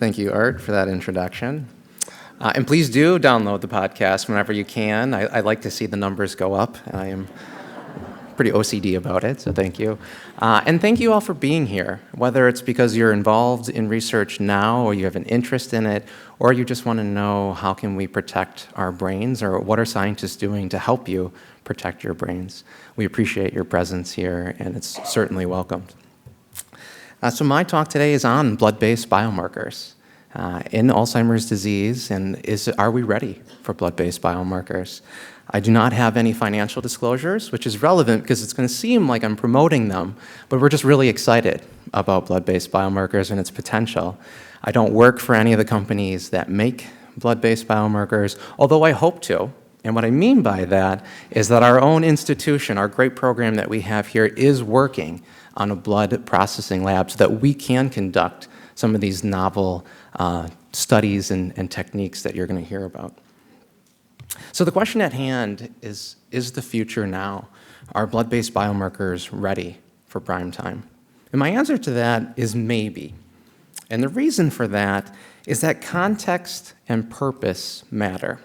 Thank you, Art, for that introduction. And please do download the podcast whenever you can. I like to see the numbers go up. I am pretty OCD about it, so thank you. And thank you all for being here, whether it's because you're involved in research now or you have an interest in it, or you just want to know how can we protect our brains, or what are scientists doing to help you protect your brains. We appreciate your presence here, and it's certainly welcomed. So my talk today is on blood-based biomarkers in Alzheimer's disease, and are we ready for blood-based biomarkers? I do not have any financial disclosures, which is relevant because it's going to seem like I'm promoting them, but we're just really excited about blood-based biomarkers and its potential. I don't work for any of the companies that make blood-based biomarkers, although I hope to. And what I mean by that is that our own institution, our great program that we have here, is working on a blood processing lab so that we can conduct some of these novel studies and techniques that you're going to hear about. So the question at hand is the future now? Are blood-based biomarkers ready for prime time? And my answer to that is maybe. And the reason for that is that context and purpose matter.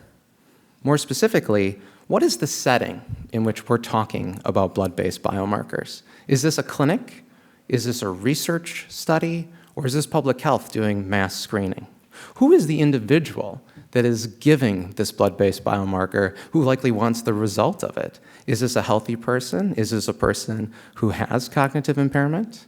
More specifically, what is the setting in which we're talking about blood-based biomarkers? Is this a clinic? Is this a research study? Or is this public health doing mass screening? Who is the individual that is giving this blood-based biomarker who likely wants the result of it? Is this a healthy person? Is this a person who has cognitive impairment?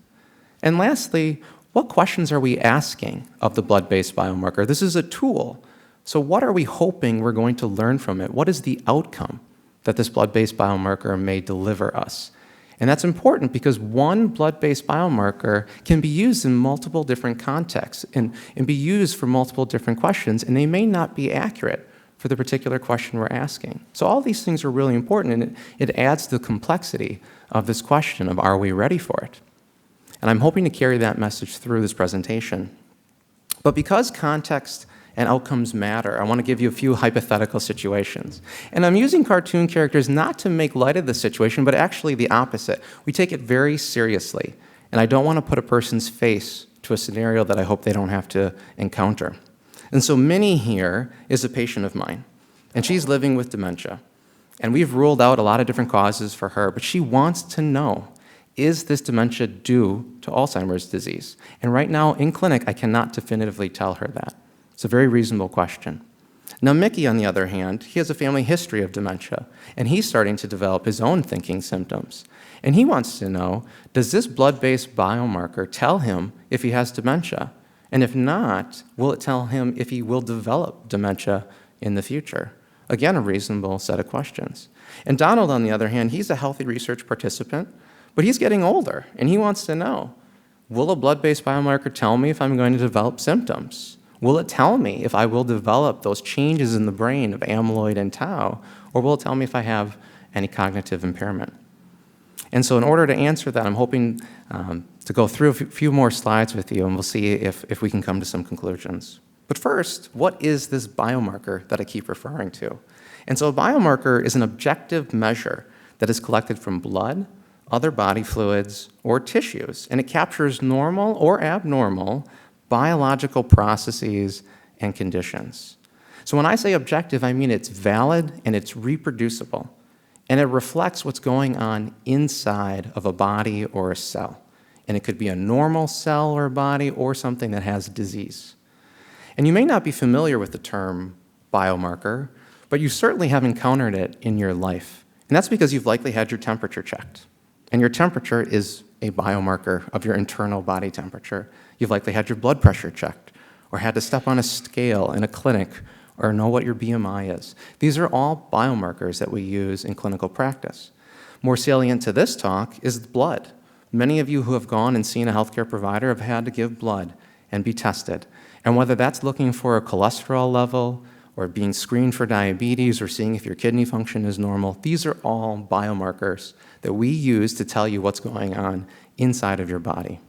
And lastly, what questions are we asking of the blood-based biomarker? This is a tool. So what are we hoping we're going to learn from it? What is the outcome that this blood-based biomarker may deliver us? And that's important because one blood-based biomarker can be used in multiple different contexts and be used for multiple different questions, and they may not be accurate for the particular question we're asking. So all these things are really important, and it adds to the complexity of this question of, are we ready for it? And I'm hoping to carry that message through this presentation. But because context and outcomes matter, I want to give you a few hypothetical situations. And I'm using cartoon characters not to make light of the situation, but actually the opposite. We take it very seriously, and I don't want to put a person's face to a scenario that I hope they don't have to encounter. And so Minnie here is a patient of mine, and she's living with dementia. And we've ruled out a lot of different causes for her, but she wants to know, is this dementia due to Alzheimer's disease? And right now in clinic, I cannot definitively tell her that. It's a very reasonable question. Now, Mickey, on the other hand, he has a family history of dementia, and he's starting to develop his own thinking symptoms. And he wants to know, does this blood-based biomarker tell him if he has dementia? And if not, will it tell him if he will develop dementia in the future? Again, a reasonable set of questions. And Donald, on the other hand, he's a healthy research participant, but he's getting older, and he wants to know, will a blood-based biomarker tell me if I'm going to develop symptoms? Will it tell me if I will develop those changes in the brain of amyloid and tau, or will it tell me if I have any cognitive impairment? And so in order to answer that, I'm hoping to go through a few more slides with you, and we'll see if we can come to some conclusions. But first, what is this biomarker that I keep referring to? And so a biomarker is an objective measure that is collected from blood, other body fluids, or tissues, and it captures normal or abnormal biological processes and conditions. So when I say objective, I mean it's valid and it's reproducible, and it reflects what's going on inside of a body or a cell. And it could be a normal cell or body or something that has disease. And you may not be familiar with the term biomarker, but you certainly have encountered it in your life. And that's because you've likely had your temperature checked. And your temperature is a biomarker of your internal body temperature. You've likely had your blood pressure checked, or had to step on a scale in a clinic, or know what your BMI is. These are all biomarkers that we use in clinical practice. More salient to this talk is blood. Many of you who have gone and seen a healthcare provider have had to give blood and be tested. And whether that's looking for a cholesterol level, or being screened for diabetes, or seeing if your kidney function is normal, these are all biomarkers that we use to tell you what's going on inside of your body.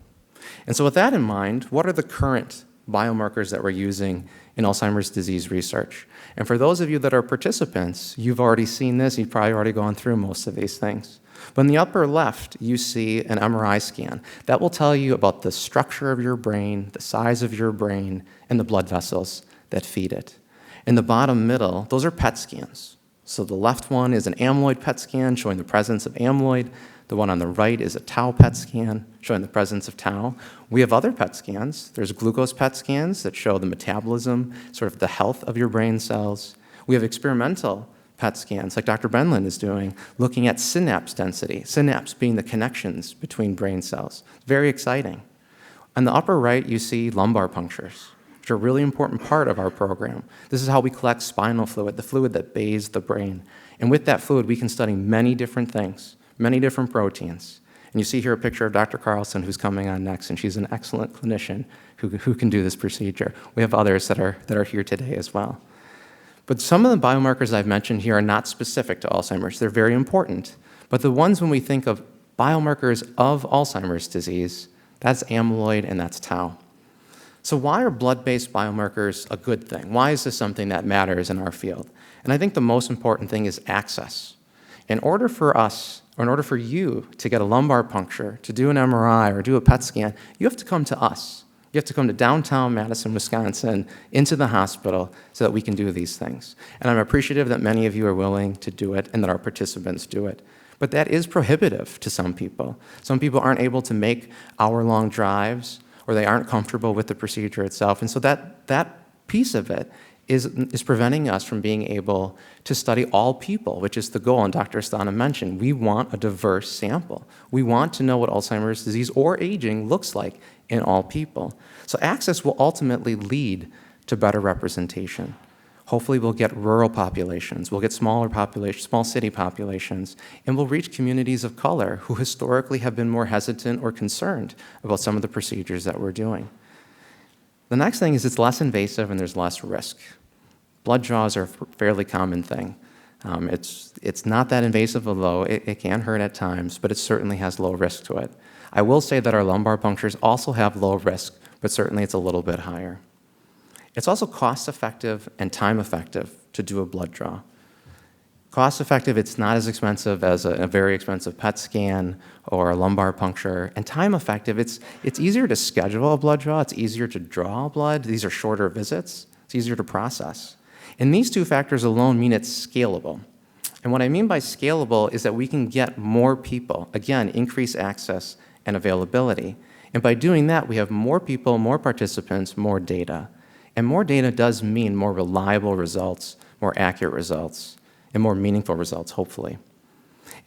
And so with that in mind, what are the current biomarkers that we're using in Alzheimer's disease research? And for those of you that are participants, you've already seen this, you've probably already gone through most of these things. But in the upper left, you see an MRI scan. That will tell you about the structure of your brain, the size of your brain, and the blood vessels that feed it. In the bottom middle, those are PET scans. So the left one is an amyloid PET scan showing the presence of amyloid. The one on the right is a tau PET scan showing the presence of tau. We have other PET scans. There's glucose PET scans that show the metabolism, sort of the health of your brain cells. We have experimental PET scans, like Dr. Benlin is doing, looking at synapse density, synapse being the connections between brain cells. Very exciting. On the upper right, you see lumbar punctures, which are a really important part of our program. This is how we collect spinal fluid, the fluid that bathes the brain. And with that fluid, we can study many different things, many different proteins. And you see here a picture of Dr. Carlson, who's coming on next, and she's an excellent clinician who can do this procedure. We have others that are here today as well. But some of the biomarkers I've mentioned here are not specific to Alzheimer's. They're very important. But the ones when we think of biomarkers of Alzheimer's disease, that's amyloid and that's tau. So why are blood-based biomarkers a good thing? Why is this something that matters in our field? And I think the most important thing is access. In order for us, or in order for you to get a lumbar puncture, to do an MRI or do a PET scan, you have to come to us. You have to come to downtown Madison, Wisconsin, into the hospital so that we can do these things. And I'm appreciative that many of you are willing to do it and that our participants do it. But that is prohibitive to some people. Some people aren't able to make hour-long drives, or they aren't comfortable with the procedure itself. And so that piece of it is preventing us from being able to study all people, which is the goal, and Dr. Astana mentioned. We want a diverse sample. We want to know what Alzheimer's disease or aging looks like in all people. So access will ultimately lead to better representation. Hopefully we'll get rural populations, we'll get smaller populations, small city populations, and we'll reach communities of color who historically have been more hesitant or concerned about some of the procedures that we're doing. The next thing is it's less invasive and there's less risk. Blood draws are a fairly common thing. It's not that invasive, although it can hurt at times, but it certainly has low risk to it. I will say that our lumbar punctures also have low risk, but certainly it's a little bit higher. It's also cost-effective and time-effective to do a blood draw. Cost-effective, it's not as expensive as a very expensive PET scan or a lumbar puncture. And time-effective, it's easier to schedule a blood draw. It's easier to draw blood. These are shorter visits. It's easier to process. And these two factors alone mean it's scalable. And what I mean by scalable is that we can get more people, again, increase access and availability. And by doing that, we have more people, more participants, more data. And more data does mean more reliable results, more accurate results, and more meaningful results, hopefully.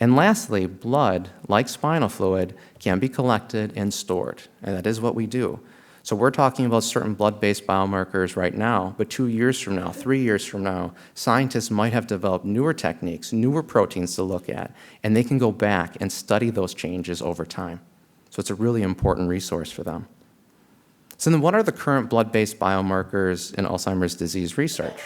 And lastly, blood, like spinal fluid, can be collected and stored, and that is what we do. So we're talking about certain blood-based biomarkers right now, but 2 years from now, 3 years from now, scientists might have developed newer techniques, newer proteins to look at, and they can go back and study those changes over time. So it's a really important resource for them. So then what are the current blood-based biomarkers in Alzheimer's disease research?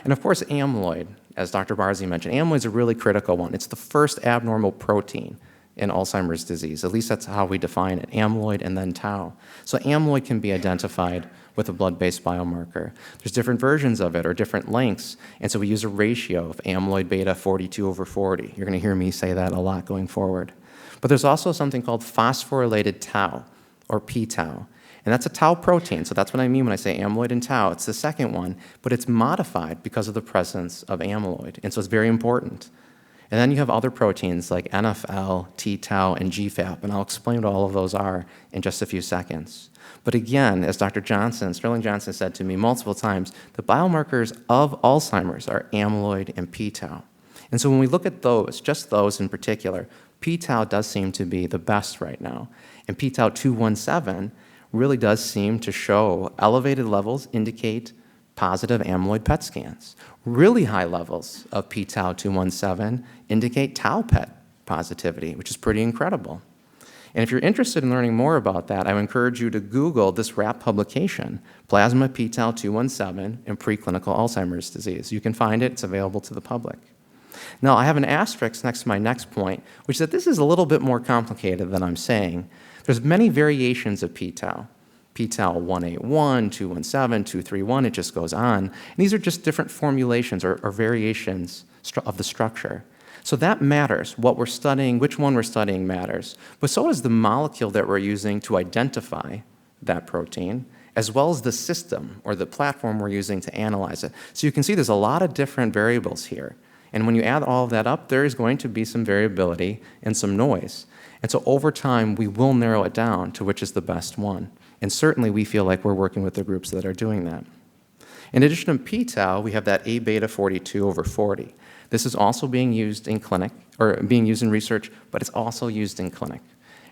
And of course, amyloid, as Dr. Barzi mentioned, amyloid is a really critical one. It's the first abnormal protein in Alzheimer's disease. At least that's how we define it, amyloid and then tau. So amyloid can be identified with a blood-based biomarker. There's different versions of it or different lengths, and so we use a ratio of amyloid beta 42/40. You're going to hear me say that a lot going forward. But there's also something called phosphorylated tau, or p-tau. And that's a tau protein, so that's what I mean when I say amyloid and tau. It's the second one, but it's modified because of the presence of amyloid, and so it's very important. And then you have other proteins like NFL, t-tau, and GFAP, and I'll explain what all of those are in just a few seconds. But again, as Dr. Johnson, Sterling Johnson said to me multiple times, the biomarkers of Alzheimer's are amyloid and p-tau. And so when we look at those, just those in particular, p-tau does seem to be the best right now. And p-tau 217 really does seem to show elevated levels indicate positive amyloid PET scans. Really high levels of p-tau 217 indicate tau PET positivity, which is pretty incredible. And if you're interested in learning more about that, I would encourage you to Google this RAP publication, Plasma p-tau 217 in Preclinical Alzheimer's Disease. You can find it, it's available to the public. Now, I have an asterisk next to my next point, which is that this is a little bit more complicated than I'm saying. There's many variations of p-tau. p-tau 181, 217, 231, it just goes on. And these are just different formulations or variations of the structure. So that matters. What we're studying, which one we're studying matters. But so does the molecule that we're using to identify that protein, as well as the system or the platform we're using to analyze it. So you can see there's a lot of different variables here. And when you add all of that up, there is going to be some variability and some noise. And so over time, we will narrow it down to which is the best one. And certainly we feel like we're working with the groups that are doing that. In addition to p-tau, we have that A-beta 42 over 40. This is also being used in clinic, or being used in research, but it's also used in clinic.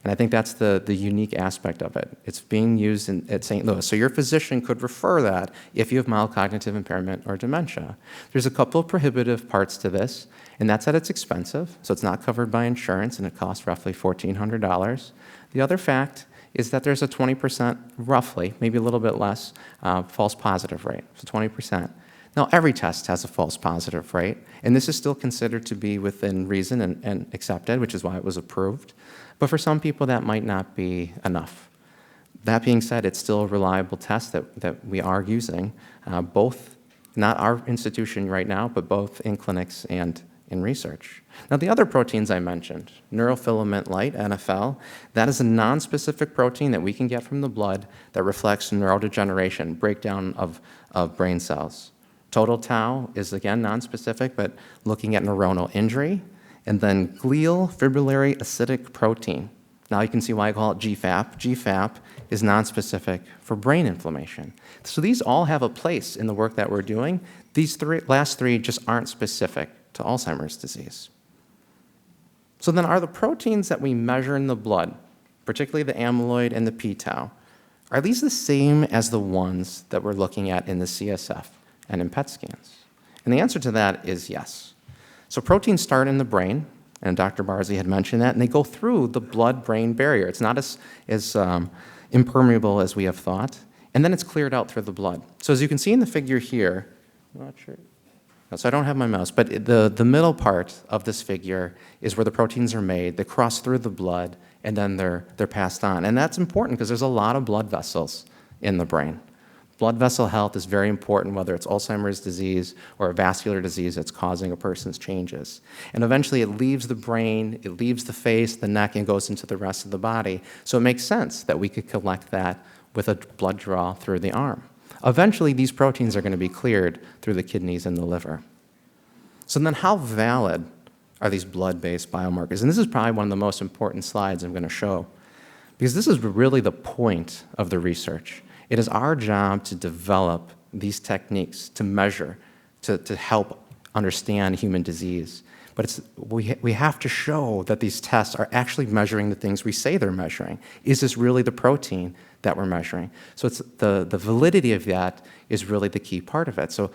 And I think that's the unique aspect of it. It's being used at St. Louis. So your physician could refer that if you have mild cognitive impairment or dementia. There's a couple of prohibitive parts to this, and that's that it's expensive, so it's not covered by insurance, and it costs roughly $1,400. The other fact is that there's a 20%, roughly, maybe a little bit less, false positive rate, so 20%. Now, every test has a false positive rate, and this is still considered to be within reason and accepted, which is why it was approved. But for some people, that might not be enough. That being said, it's still a reliable test that we are using, both, not our institution right now, but both in clinics and in research. Now, the other proteins I mentioned, neurofilament light, NFL, that is a nonspecific protein that we can get from the blood that reflects neurodegeneration, breakdown of brain cells. Total tau is, again, nonspecific, but looking at neuronal injury. And then glial fibrillary acidic protein. Now you can see why I call it GFAP. GFAP is nonspecific for brain inflammation. So these all have a place in the work that we're doing. These last three just aren't specific to Alzheimer's disease. So then are the proteins that we measure in the blood, particularly the amyloid and the p-tau, are these the same as the ones that we're looking at in the CSF and in PET scans? And the answer to that is yes. So proteins start in the brain, and Dr. Barzzi had mentioned that, and they go through the blood-brain barrier. It's not as impermeable as we have thought, and then it's cleared out through the blood. So as you can see in the figure here, I'm not sure, so I don't have my mouse, but the middle part of this figure is where the proteins are made. They cross through the blood, and then they're passed on. And that's important because there's a lot of blood vessels in the brain. Blood vessel health is very important, whether it's Alzheimer's disease or a vascular disease that's causing a person's changes. And eventually it leaves the brain, it leaves the face, the neck, and goes into the rest of the body. So it makes sense that we could collect that with a blood draw through the arm. Eventually, these proteins are going to be cleared through the kidneys and the liver. So then how valid are these blood-based biomarkers? And this is probably one of the most important slides I'm going to show, because this is really the point of the research. It is our job to develop these techniques to measure, to help understand human disease. But we have to show that these tests are actually measuring the things we say they're measuring. Is this really the protein that we're measuring? So it's the validity of that is really the key part of it. So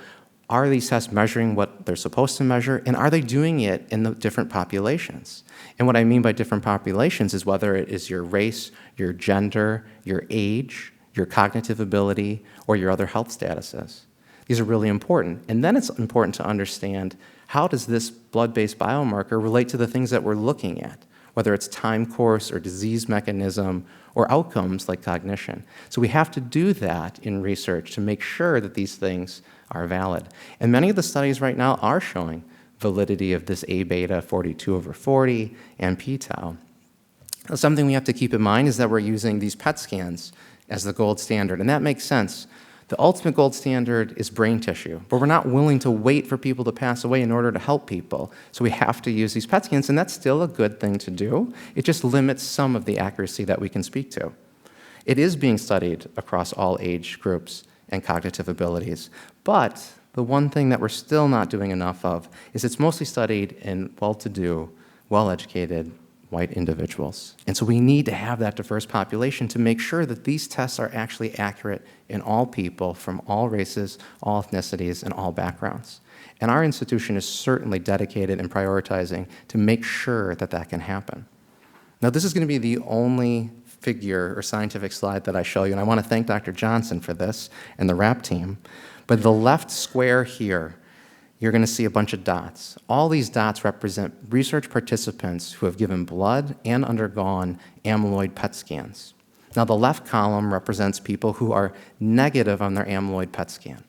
are these tests measuring what they're supposed to measure, and are they doing it in the different populations? And what I mean by different populations is whether it is your race, your gender, your age, your cognitive ability, or your other health statuses. These are really important. And then it's important to understand, how does this blood-based biomarker relate to the things that we're looking at, whether it's time course or disease mechanism or outcomes like cognition. So we have to do that in research to make sure that these things are valid. And many of the studies right now are showing validity of this A-beta 42 over 40 and p-tau. Something we have to keep in mind is that we're using these PET scans as the gold standard, and that makes sense. The ultimate gold standard is brain tissue, but we're not willing to wait for people to pass away in order to help people. So we have to use these PET scans, and that's still a good thing to do. It just limits some of the accuracy that we can speak to. It is being studied across all age groups and cognitive abilities, but the one thing that we're still not doing enough of is it's mostly studied in well-to-do, well-educated white individuals. And so we need to have that diverse population to make sure that these tests are actually accurate in all people from all races, all ethnicities, and all backgrounds. And our institution is certainly dedicated and prioritizing to make sure that that can happen. Now, this is going to be the only figure or scientific slide that I show you, and I want to thank Dr. Johnson for this and the RAP team. But the left square here, you're going to see a bunch of dots. All these dots represent research participants who have given blood and undergone amyloid PET scans. Now, the left column represents people who are negative on their amyloid PET scan.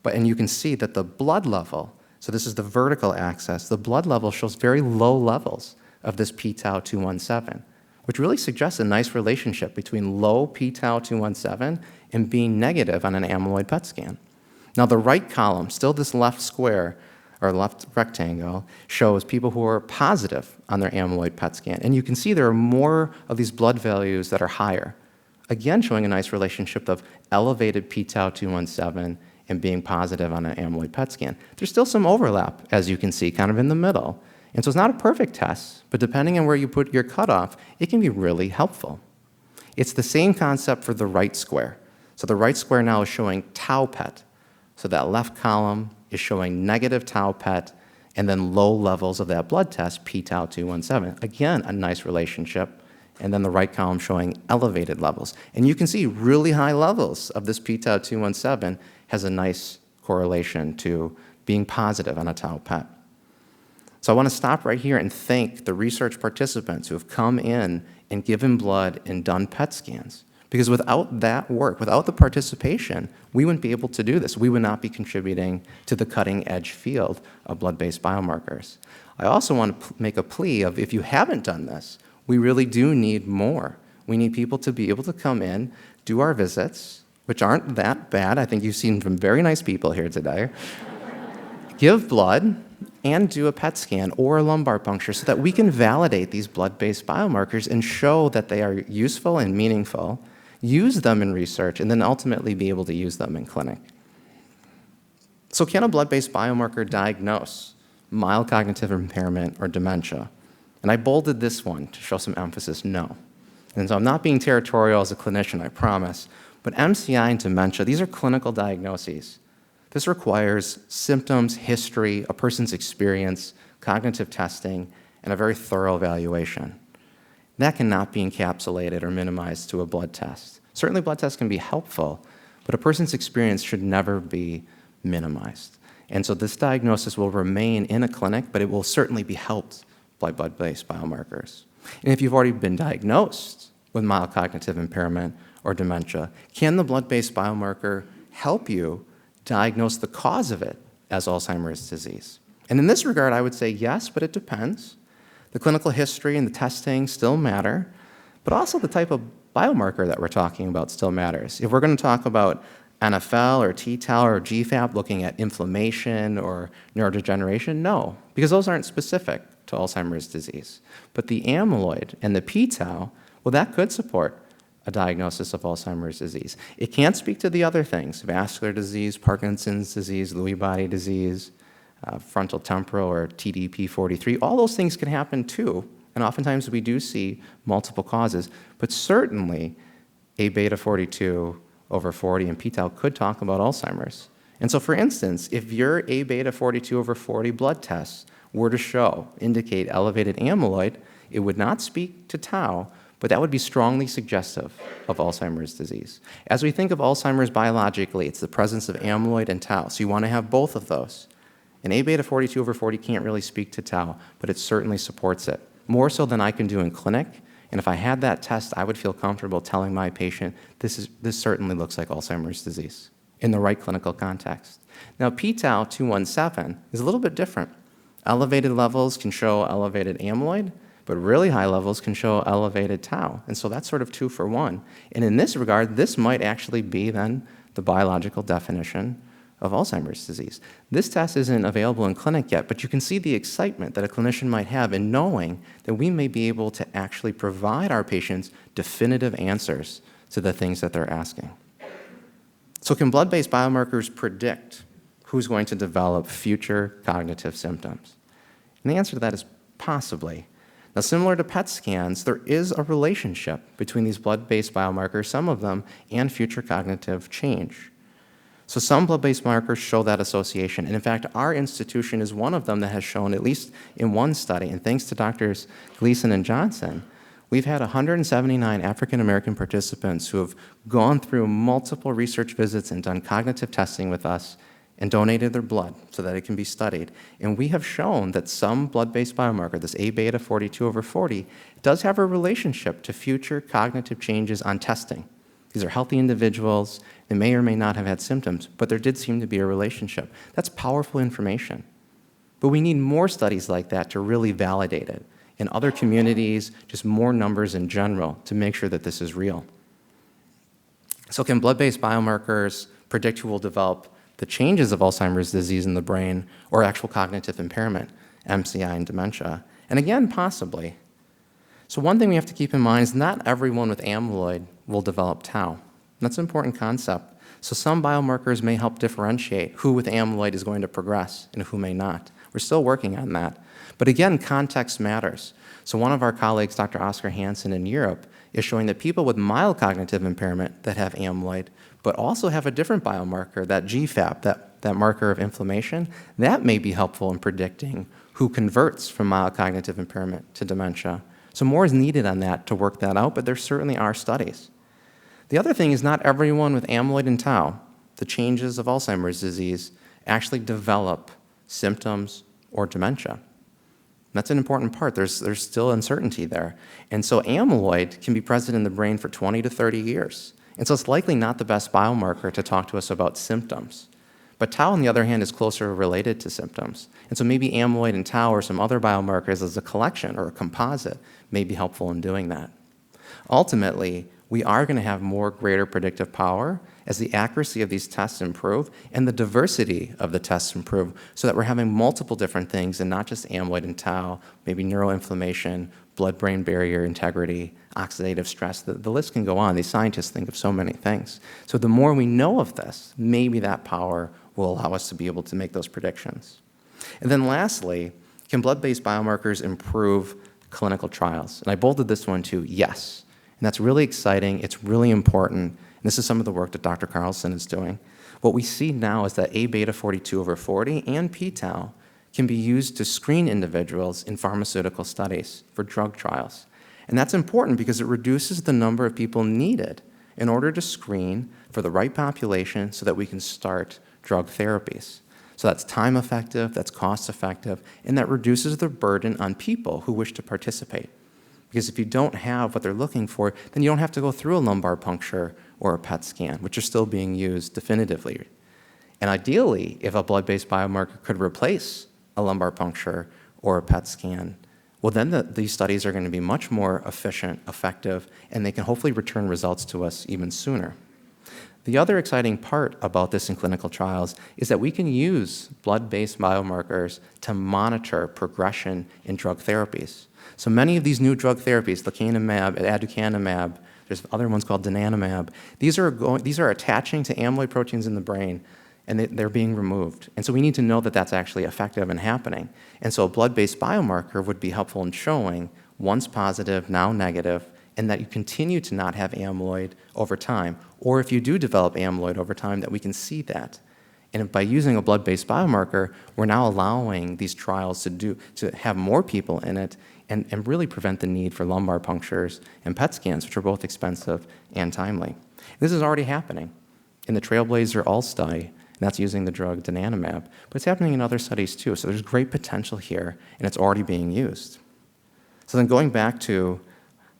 And you can see that the blood level So this is the vertical axis. The blood level shows very low levels of this p-tau217, which really suggests a nice relationship between low p-tau217 and being negative on an amyloid PET scan. Now the right column, still this left square, or left rectangle, shows people who are positive on their amyloid PET scan. And you can see there are more of these blood values that are higher, again showing a nice relationship of elevated p-tau217 and being positive on an amyloid PET scan. There's still some overlap, as you can see, kind of in the middle. And so it's not a perfect test, but depending on where you put your cutoff, it can be really helpful. It's the same concept for the right square. So the right square now is showing tau PET. So that left column is showing negative tau PET and then low levels of that blood test, p-tau217. Again, a nice relationship. And then the right column showing elevated levels. And you can see really high levels of this p-tau217 has a nice correlation to being positive on a tau PET. So I want to stop right here and thank the research participants who have come in and given blood and done PET scans. Because without that work, without the participation, we wouldn't be able to do this. We would not be contributing to the cutting edge field of blood-based biomarkers. I also want to make a plea of if you haven't done this, we really do need more. We need people to be able to come in, do our visits, which aren't that bad. I think you've seen some very nice people here today. Give blood and do a PET scan or a lumbar puncture so that we can validate these blood-based biomarkers and show that they are useful and meaningful, use them in research, and then ultimately be able to use them in clinic. So can a blood-based biomarker diagnose mild cognitive impairment or dementia? And I bolded this one to show some emphasis, no. And so I'm not being territorial as a clinician, I promise, but MCI and dementia, these are clinical diagnoses. This requires symptoms, history, a person's experience, cognitive testing, and a very thorough evaluation. That cannot be encapsulated or minimized to a blood test. Certainly blood tests can be helpful, but a person's experience should never be minimized. And so this diagnosis will remain in a clinic, but it will certainly be helped by blood-based biomarkers. And if you've already been diagnosed with mild cognitive impairment or dementia, can the blood-based biomarker help you diagnose the cause of it as Alzheimer's disease? And in this regard, I would say yes, but it depends. The clinical history and the testing still matter, but also the type of biomarker that we're talking about still matters. If we're going to talk about NFL or T-tau or GFAP looking at inflammation or neurodegeneration, no, because those aren't specific to Alzheimer's disease. But the amyloid and the p-tau, well, that could support a diagnosis of Alzheimer's disease. It can't speak to the other things, vascular disease, Parkinson's disease, Lewy body disease, frontal temporal or TDP-43. All those things can happen too, and oftentimes we do see multiple causes, but certainly A-beta 42 over 40 and p-tau could talk about Alzheimer's. And so for instance, if your A-beta 42 over 40 blood tests were to indicate elevated amyloid, it would not speak to tau, but that would be strongly suggestive of Alzheimer's disease. As we think of Alzheimer's biologically, it's the presence of amyloid and tau, so you want to have both of those. And A-beta 42 over 40 can't really speak to tau, but it certainly supports it, more so than I can do in clinic. And if I had that test, I would feel comfortable telling my patient, this certainly looks like Alzheimer's disease in the right clinical context. Now, p-tau217 is a little bit different. Elevated levels can show elevated amyloid, but really high levels can show elevated tau. And so that's sort of 2 for 1. And in this regard, this might actually be then the biological definition of Alzheimer's disease. This test isn't available in clinic yet, but you can see the excitement that a clinician might have in knowing that we may be able to actually provide our patients definitive answers to the things that they're asking. So can blood-based biomarkers predict who's going to develop future cognitive symptoms? And the answer to that is possibly. Now, similar to PET scans, there is a relationship between these blood-based biomarkers, some of them, and future cognitive change. So some blood-based markers show that association. And in fact, our institution is one of them that has shown, at least in one study, and thanks to Drs. Gleason and Johnson, we've had 179 African-American participants who have gone through multiple research visits and done cognitive testing with us and donated their blood so that it can be studied. And we have shown that some blood-based biomarker, this A-beta 42 over 40, does have a relationship to future cognitive changes on testing. These are healthy individuals. They may or may not have had symptoms, but there did seem to be a relationship. That's powerful information. But we need more studies like that to really validate it. In other communities, just more numbers in general to make sure that this is real. So can blood-based biomarkers predict who will develop the changes of Alzheimer's disease in the brain or actual cognitive impairment, MCI and dementia? And again, possibly. So one thing we have to keep in mind is not everyone with amyloid will develop tau. That's an important concept. So some biomarkers may help differentiate who with amyloid is going to progress and who may not. We're still working on that. But again, context matters. So one of our colleagues, Dr. Oscar Hansen in Europe, is showing that people with mild cognitive impairment that have amyloid, but also have a different biomarker, that GFAP, that marker of inflammation, that may be helpful in predicting who converts from mild cognitive impairment to dementia. So more is needed on that to work that out, but there certainly are studies. The other thing is not everyone with amyloid and tau, the changes of Alzheimer's disease, actually develop symptoms or dementia. That's an important part. There's still uncertainty there. And so amyloid can be present in the brain for 20 to 30 years. And so it's likely not the best biomarker to talk to us about symptoms. But tau, on the other hand, is closer related to symptoms. And so maybe amyloid and tau or some other biomarkers as a collection or a composite may be helpful in doing that. Ultimately, we are going to have greater predictive power as the accuracy of these tests improve and the diversity of the tests improve so that we're having multiple different things and not just amyloid and tau, maybe neuroinflammation, blood-brain barrier integrity, oxidative stress. The list can go on. These scientists think of so many things. So the more we know of this, maybe that power will allow us to be able to make those predictions. And then lastly, can blood-based biomarkers improve clinical trials? And I bolded this one too, yes. And that's really exciting. It's really important. And this is some of the work that Dr. Carlson is doing. What we see now is that A-beta 42/40 and p-tau can be used to screen individuals in pharmaceutical studies for drug trials. And that's important because it reduces the number of people needed in order to screen for the right population so that we can start drug therapies. So that's time effective, that's cost effective, and that reduces the burden on people who wish to participate. Because if you don't have what they're looking for, then you don't have to go through a lumbar puncture or a PET scan, which are still being used definitively. And ideally, if a blood-based biomarker could replace a lumbar puncture or a PET scan, well, then these studies are going to be much more efficient, effective, and they can hopefully return results to us even sooner. The other exciting part about this in clinical trials is that we can use blood-based biomarkers to monitor progression in drug therapies. So many of these new drug therapies, lecanemab, aducanumab, there's other ones called donanemab, these are attaching to amyloid proteins in the brain, and they're being removed. And so we need to know that that's actually effective and happening. And so a blood-based biomarker would be helpful in showing once positive, now negative, and that you continue to not have amyloid over time. Or if you do develop amyloid over time, that we can see that. And by using a blood-based biomarker, we're now allowing these trials to have more people in it and really prevent the need for lumbar punctures and PET scans, which are both expensive and timely. This is already happening in the Trailblazer-ALZ study, and that's using the drug donanemab, but it's happening in other studies too. So there's great potential here, and it's already being used. So then going back to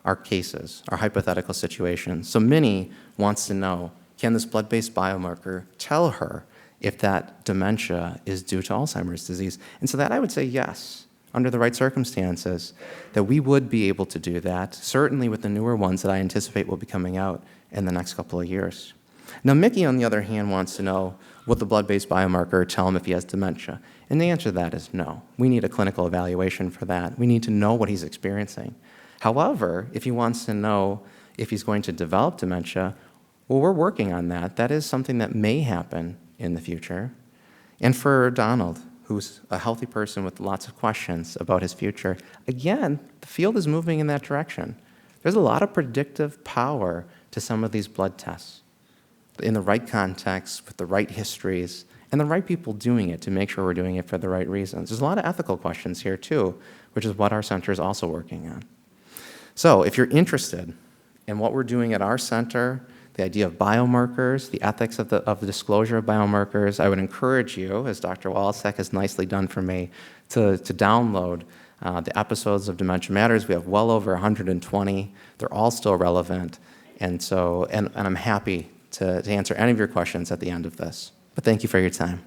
our cases, our hypothetical situations. So Minnie wants to know, can this blood-based biomarker tell her if that dementia is due to Alzheimer's disease? And so that I would say yes, under the right circumstances, that we would be able to do that, certainly with the newer ones that I anticipate will be coming out in the next couple of years. Now, Mickey, on the other hand, wants to know, will the blood-based biomarker tell him if he has dementia? And the answer to that is no. We need a clinical evaluation for that. We need to know what he's experiencing. However, if he wants to know if he's going to develop dementia, well, we're working on that. That is something that may happen in the future. And for Donald, who's a healthy person with lots of questions about his future, again, the field is moving in that direction. There's a lot of predictive power to some of these blood tests in the right context, with the right histories, and the right people doing it to make sure we're doing it for the right reasons. There's a lot of ethical questions here too, which is what our center is also working on. So if you're interested in what we're doing at our center, the idea of biomarkers, the ethics of the disclosure of biomarkers, I would encourage you, as Dr. Wallacek has nicely done for me, to download the episodes of Dementia Matters. We have well over 120. They're all still relevant. And I'm happy to answer any of your questions at the end of this. But thank you for your time.